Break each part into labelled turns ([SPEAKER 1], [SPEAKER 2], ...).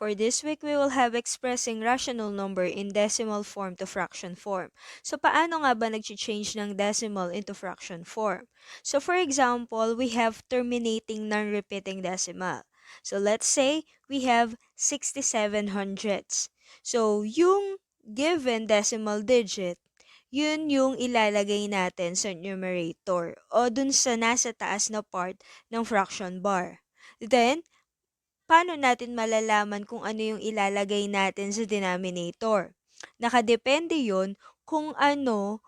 [SPEAKER 1] for this week, we will have expressing rational number in decimal form to fraction form. So, paano nga ba nag-change ng decimal into fraction form? So, for example, we have terminating non-repeating decimal. So, let's say we have 67 hundredths. So, yung given decimal digit, yun yung ilalagay natin sa numerator o dun sa nasa taas na part ng fraction bar. Then, paano natin malalaman kung ano yung ilalagay natin sa denominator? Nakadepende yon kung ano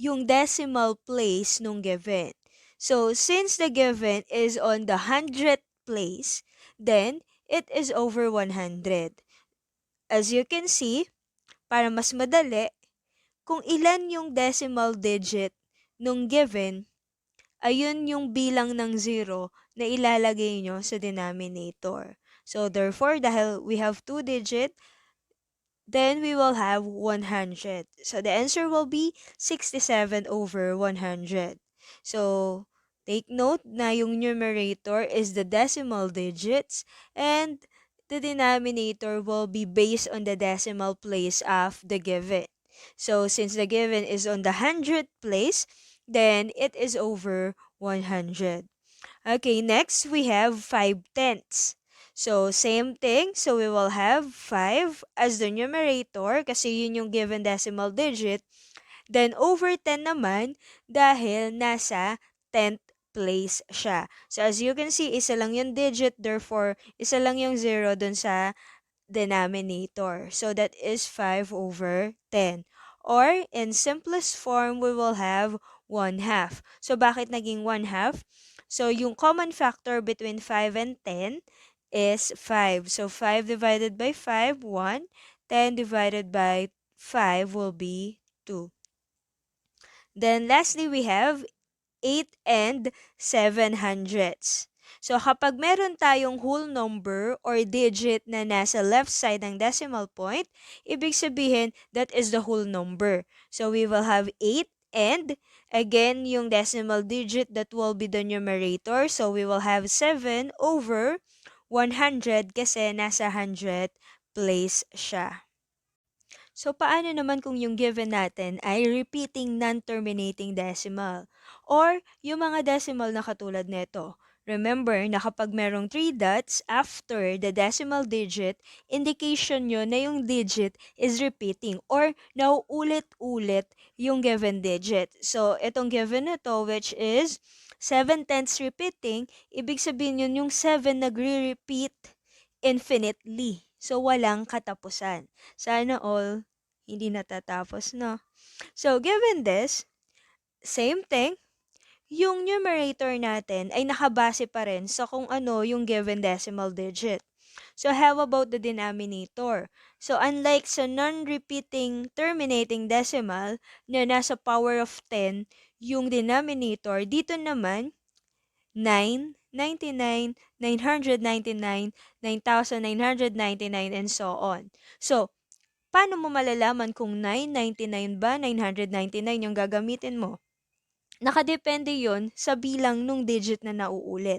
[SPEAKER 1] yung decimal place nung given. So, since the given is on the hundredth place, then it is over 100. As you can see, para mas madali, kung ilan yung decimal digit nung given, ayun yung bilang ng zero na ilalagay nyo sa denominator. So, therefore, dahil we have two digit, then we will have 100. So, the answer will be 67 over 100. So, take note na yung numerator is the decimal digits and the denominator will be based on the decimal place of the given. So, since the given is on the hundredth place, then it is over 100. Okay, next we have 5/10. So, same thing. So, we will have 5 as the numerator kasi yun yung given decimal digit. Then, over 10 naman dahil nasa 10th place siya. So, as you can see, isa lang yung digit. Therefore, isa lang yung 0 dun sa denominator. So, that is 5 over 10. Or, in simplest form, we will have 1 half. So, bakit naging 1 half? So, yung common factor between 5 and 10 is 5. So, 5 divided by 5, 1. 10 divided by 5 will be 2. Then, lastly, we have 8 and 7 hundredths. So, kapag meron tayong whole number or digit na nasa left side ng decimal point, ibig sabihin, that is the whole number. So, we will have 8 and, again, yung decimal digit that will be the numerator. So, we will have 7 over 100 kasi nasa 100 place siya. So, paano naman kung yung given natin ay repeating non-terminating decimal? Or yung mga decimal na katulad nito? Remember na kapag merong 3 dots after the decimal digit, indication nyo na yung digit is repeating or nauulit-ulit yung given digit. So, itong given na to which is 7/10 repeating, ibig sabihin yun yung 7 nagre-repeat infinitely. So, walang katapusan. Sana all hindi natatapos, no? So, given this, same thing, yung numerator natin ay nakabase pa rin sa kung ano yung given decimal digit. So, how about the denominator? So, unlike sa non-repeating terminating decimal na nasa power of 10, yung denominator, dito naman, 9, 99, 999, 9,999, and so on. So, paano mo malalaman kung 999 ba, 999 yung gagamitin mo? Nakadepende yon sa bilang nung digit na nauulit.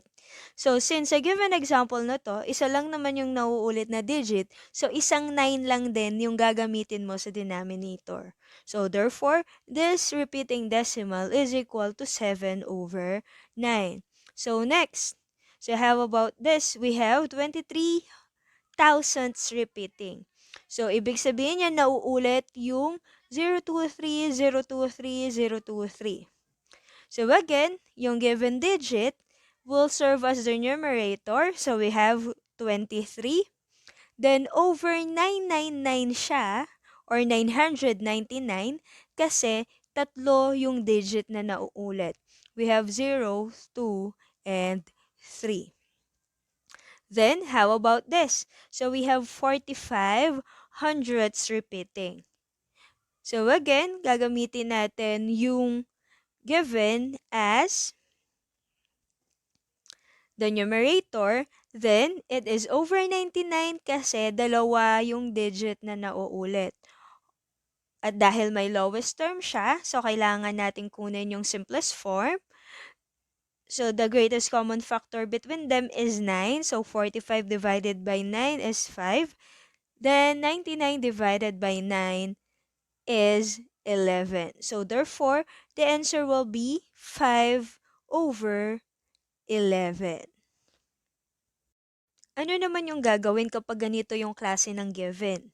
[SPEAKER 1] So, since sa given example na to, isa lang naman yung nauulit na digit, so isang 9 lang din yung gagamitin mo sa denominator. So, therefore, this repeating decimal is equal to 7 over 9. So, next, so how about this? We have 23 thousandths repeating. So, ibig sabihin niya nauulit yung 023, 023, 023. So, again, yung given digit will serve as the numerator. So, we have 23. Then, over 999 siya or 999 kasi tatlo yung digit na nauulit. We have 0, 2, and 3. Then, how about this? So, we have 45 hundredths repeating. So, again, gagamitin natin yung given as the numerator. Then, it is over 99 kasi dalawa yung digit na nauulit. At dahil may lowest term siya, so kailangan natin kunin yung simplest form. So the greatest common factor between them is 9. So 45 divided by 9 is 5. Then 99 divided by 9 is 11. So therefore, the answer will be 5 over 11. Ano naman yung gagawin kapag ganito yung klase ng given?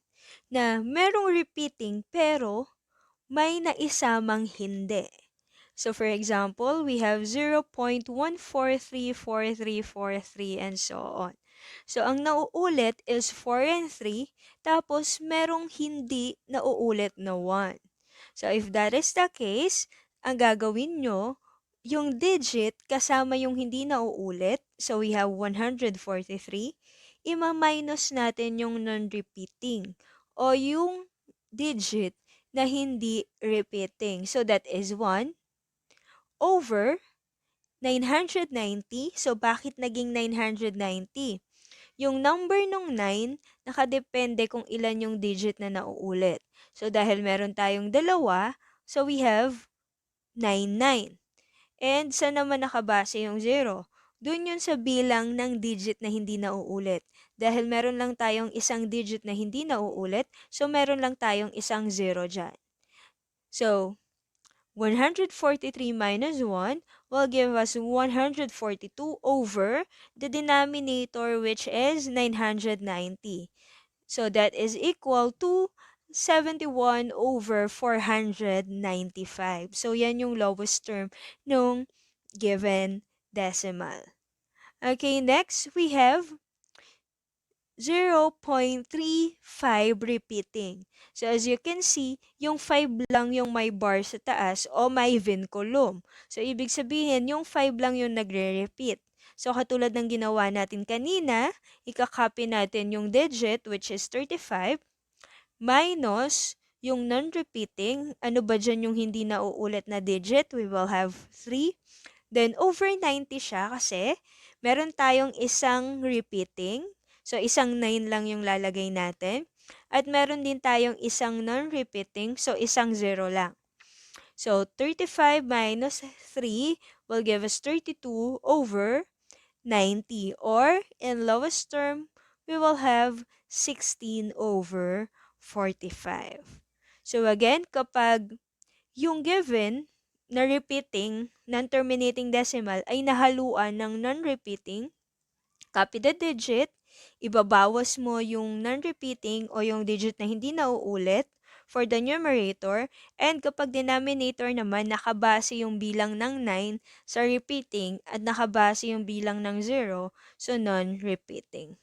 [SPEAKER 1] Na merong repeating pero may naisamang hindi. So for example, we have 0.1434343 and so on. So ang nauulit is 4 and 3, tapos merong hindi nauulit na 1. So if that is the case, ang gagawin nyo, yung digit kasama yung hindi nauulit, so we have 143, ima-minus natin yung non-repeating o yung digit na hindi repeating. So that is 1 over 990. So bakit naging 990? Yung number nung 9, nakadepende kung ilan yung digit na nauulit. So dahil meron tayong dalawa, so we have 99. And saan naman nakabase yung 0? Doon yun sa bilang ng digit na hindi nauulit. Dahil meron lang tayong isang digit na hindi nauulit, so meron lang tayong isang 0 dyan. So, 143 minus 1 will give us 142 over the denominator, which is 990. So that is equal to 71 over 495. So yan yung lowest term nung given decimal. Okay, next we have 0.35 repeating. So as you can see, yung 5 lang yung may bar sa taas o may vinculum. So ibig sabihin, yung 5 lang yung nagre-repeat. So katulad ng ginawa natin kanina, ikakopy natin yung digit, which is 35, minus yung non-repeating. Ano ba dyan yung hindi nauulit na digit? We will have 3. Then over 90 siya kasi meron tayong isang repeating. So isang 9 lang yung lalagay natin. At meron din tayong isang non-repeating, so isang 0 lang. So 35 minus 3 will give us 32 over 90, or in lowest term, we will have 16 over 45. So again, kapag yung given na repeating, non-terminating decimal ay nahaluan ng non-repeating, copy the digit, ibabawas mo yung non-repeating o yung digit na hindi nauulit for the numerator, and kapag denominator naman, nakabase yung bilang ng 9 sa repeating at nakabase yung bilang ng 0, so non-repeating.